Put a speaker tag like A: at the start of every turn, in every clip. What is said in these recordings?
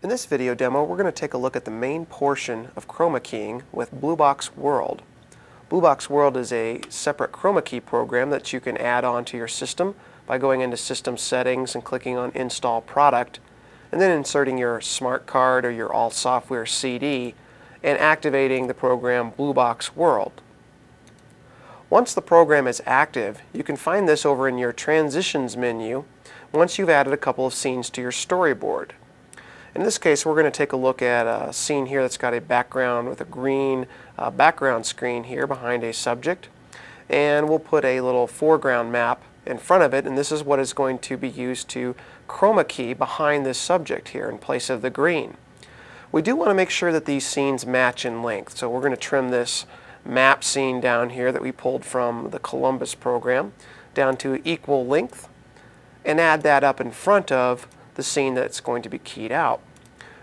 A: In this video demo, we're going to take a look at the main portion of chroma keying with BlueBox.World. BlueBox.World is a separate chroma key program that you can add on to your system by going into System Settings and clicking on Install Product, and then inserting your smart card or your all software CD and activating the program BlueBox.World. Once the program is active, you can find this over in your Transitions menu once you've added a couple of scenes to your storyboard. In this case, we're going to take a look at a scene here that's got a background with a green background screen here behind a subject, and we'll put a little foreground map in front of it, and this is what is going to be used to chroma key behind this subject here in place of the green. We do want to make sure that these scenes match in length, so we're going to trim this map scene down here that we pulled from the Columbus program down to equal length and add that up in front of the scene that's going to be keyed out.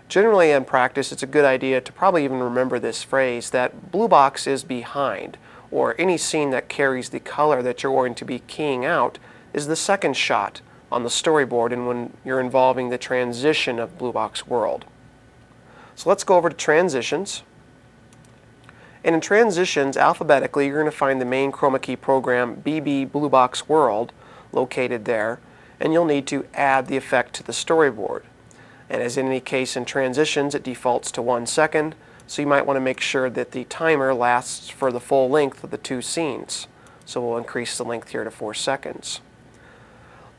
A: Generally in practice, it's a good idea to probably even remember this phrase that blue box is behind, or any scene that carries the color that you're going to be keying out is the second shot on the storyboard and when you're involving the transition of BlueBox.World. So let's go over to Transitions. And in Transitions, alphabetically, you're going to find the main chroma key program BBWorld located there, and you'll need to add the effect to the storyboard. And as in any case in Transitions, it defaults to 1 second, so you might want to make sure that the timer lasts for the full length of the two scenes. So we'll increase the length here to 4 seconds.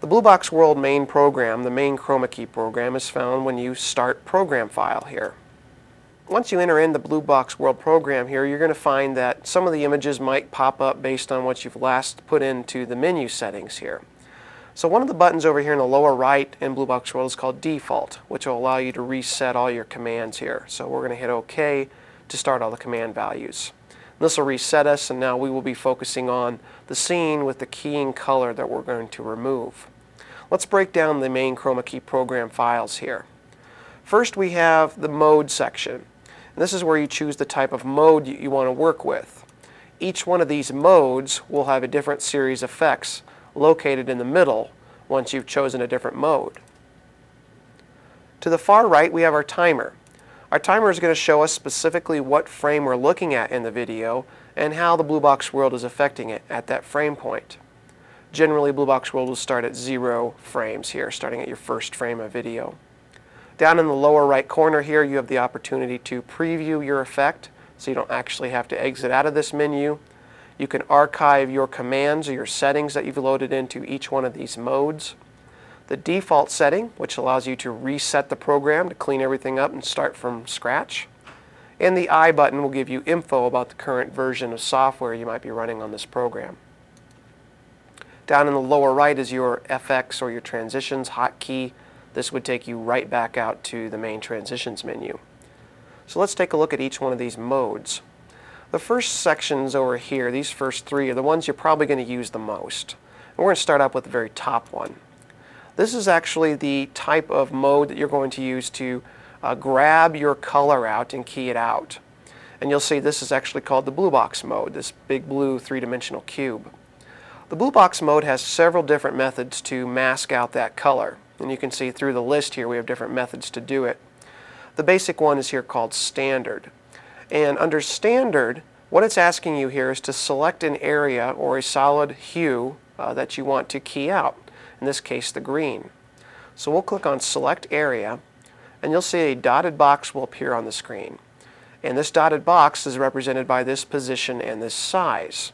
A: The BlueBox.World main program, the main chroma key program, is found when you start Program File here. Once you enter in the BlueBox.World program here, you're going to find that some of the images might pop up based on what you've last put into the menu settings here. So one of the buttons over here in the lower right in BlueBox.World is called Default, which will allow you to reset all your commands here. So we're going to hit OK to start all the command values. This will reset us, and now we will be focusing on the scene with the keying color that we're going to remove. Let's break down the main chroma key program files here. First, we have the Mode section. And this is where you choose the type of mode you want to work with. Each one of these modes will have a different series of effects located in the middle once you've chosen a different mode. To the far right, we have our timer. Our timer is going to show us specifically what frame we're looking at in the video and how the BlueBox.World is affecting it at that frame point. Generally, BlueBox.World will start at 0 frames here, starting at your first frame of video. Down in the lower right corner here, you have the opportunity to preview your effect, so you don't actually have to exit out of this menu. You can archive your commands or your settings that you've loaded into each one of these modes. The default setting, which allows you to reset the program to clean everything up and start from scratch. And the I button will give you info about the current version of software you might be running on this program. Down in the lower right is your FX or your Transitions hotkey. This would take you right back out to the main Transitions menu. So let's take a look at each one of these modes. The first sections over here, these first three, are the ones you're probably going to use the most. And we're going to start out with the very top one. This is actually the type of mode that you're going to use to grab your color out and key it out. And you'll see this is actually called the blue box mode, this big blue three-dimensional cube. The blue box mode has several different methods to mask out that color. And you can see through the list here we have different methods to do it. The basic one is here called Standard. And under Standard, what it's asking you here is to select an area or a solid hue that you want to key out, in this case the green. So we'll click on Select Area, and you'll see a dotted box will appear on the screen. And this dotted box is represented by this position and this size.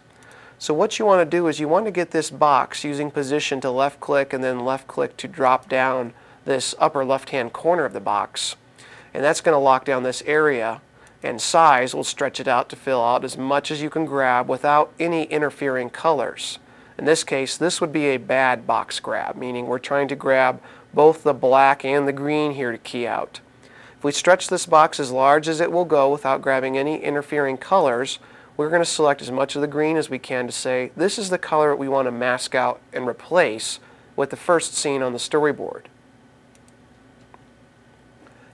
A: So what you want to do is you want to get this box using position to left click and then left click to drop down this upper left hand corner of the box. And that's going to lock down this area, and size will stretch it out to fill out as much as you can grab without any interfering colors. In this case, this would be a bad box grab, meaning we're trying to grab both the black and the green here to key out. If we stretch this box as large as it will go without grabbing any interfering colors, we're going to select as much of the green as we can to say this is the color that we want to mask out and replace with the first scene on the storyboard.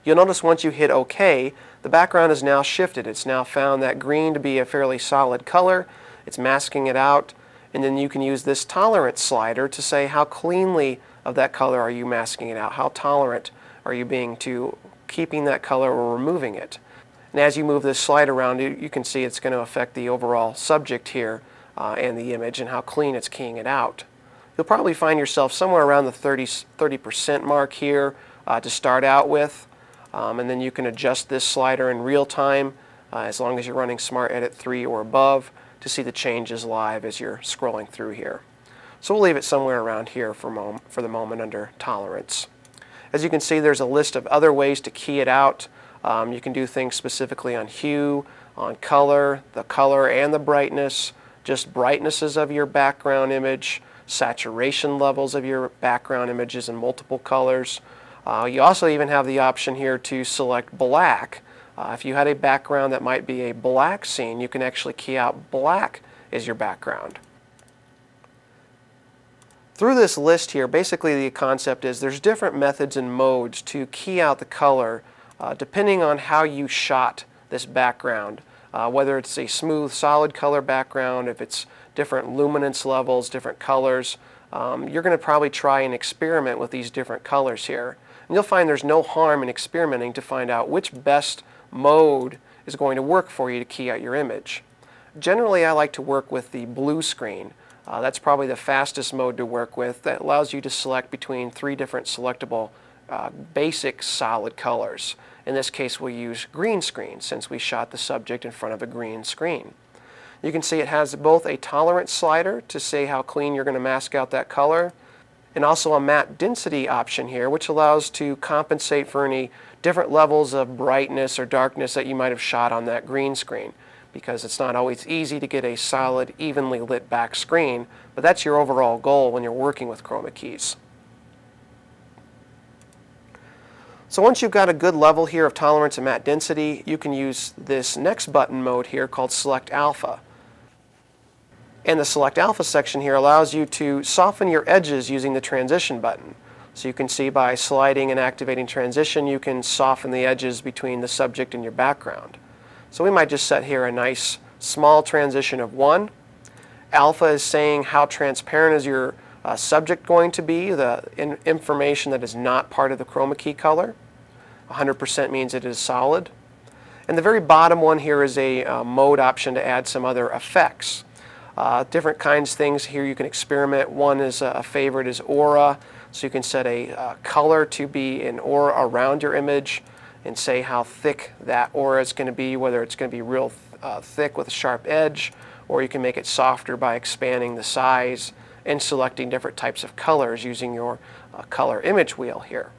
A: You'll notice once you hit OK, the background is now shifted. It's now found that green to be a fairly solid color. It's masking it out, and then you can use this tolerance slider to say how cleanly of that color are you masking it out. How tolerant are you being to keeping that color or removing it. And as you move this slide around, you can see it's going to affect the overall subject here and the image and how clean it's keying it out. You'll probably find yourself somewhere around the 30% mark here to start out with, and then you can adjust this slider in real time as long as you're running Smart Edit 3 or above to see the changes live as you're scrolling through here. So we'll leave it somewhere around here for the moment under Tolerance. As you can see, there's a list of other ways to key it out. You can do things specifically on hue, on color, the color and the brightness, just brightnesses of your background image, saturation levels of your background images in multiple colors. You also even have the option here to select black. If you had a background that might be a black scene, you can actually key out black as your background. Through this list here, basically the concept is there's different methods and modes to key out the color depending on how you shot this background. Whether it's a smooth solid color background, if it's different luminance levels, different colors, you're going to probably try and experiment with these different colors here. And you'll find there's no harm in experimenting to find out which best mode is going to work for you to key out your image. Generally, I like to work with the blue screen. That's probably the fastest mode to work with. That allows you to select between 3 different selectable basic solid colors. In this case, we'll use green screen since we shot the subject in front of a green screen. You can see it has both a tolerance slider to say how clean you're going to mask out that color, and also a matte density option here, which allows to compensate for any different levels of brightness or darkness that you might have shot on that green screen, because it's not always easy to get a solid, evenly lit back screen, but that's your overall goal when you're working with chroma keys. So once you've got a good level here of tolerance and matte density, you can use this next button mode here called Select Alpha. And the Select Alpha section here allows you to soften your edges using the transition button. So you can see by sliding and activating transition, you can soften the edges between the subject and your background. So we might just set here a nice small transition of 1. Alpha is saying how transparent is your subject going to be, the information that is not part of the chroma key color. 100% means it is solid. And the very bottom one here is a mode option to add some other effects. Different kinds of things here you can experiment. One is a favorite is aura, so you can set a color to be an aura around your image and say how thick that aura is going to be, whether it's going to be real thick with a sharp edge, or you can make it softer by expanding the size and selecting different types of colors using your color image wheel here.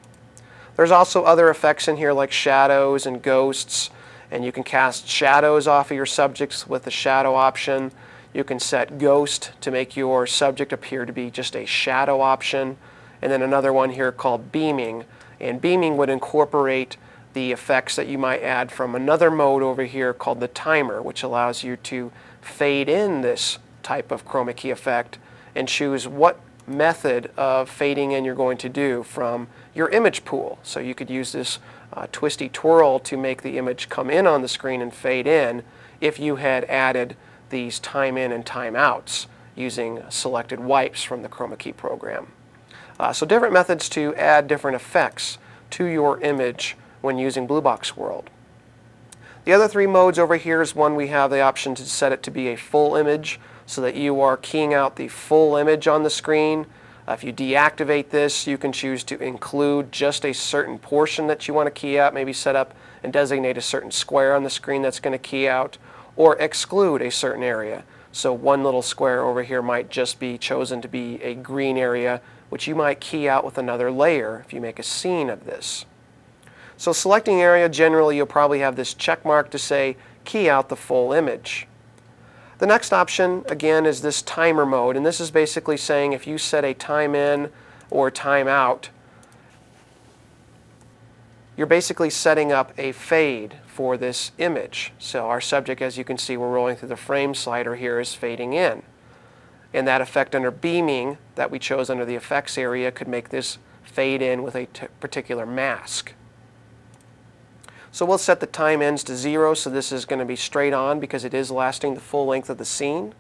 A: There's also other effects in here like shadows and ghosts, and you can cast shadows off of your subjects with the shadow option. You can set ghost to make your subject appear to be just a shadow option, and then another one here called beaming, and beaming would incorporate the effects that you might add from another mode over here called the timer, which allows you to fade in this type of chroma key effect and choose what method of fading in you're going to do from your image pool. So you could use this twisty twirl to make the image come in on the screen and fade in if you had added these time in and time outs using selected wipes from the chroma key program. So different methods to add different effects to your image when using BlueBox World. The other 3 modes over here is one we have the option to set it to be a full image so that you are keying out the full image on the screen. If you deactivate this, you can choose to include just a certain portion that you want to key out, maybe set up and designate a certain square on the screen that's going to key out, or exclude a certain area. So one little square over here might just be chosen to be a green area, which you might key out with another layer if you make a scene of this. So selecting area, generally you'll probably have this check mark to say key out the full image. The next option again is this timer mode, and this is basically saying if you set a time in or time out, you're basically setting up a fade for this image. So our subject, as you can see, we're rolling through the frame slider here, is fading in. And that effect under beaming that we chose under the effects area could make this fade in with a particular mask. So we'll set the time ends to 0, so this is going to be straight on because it is lasting the full length of the scene.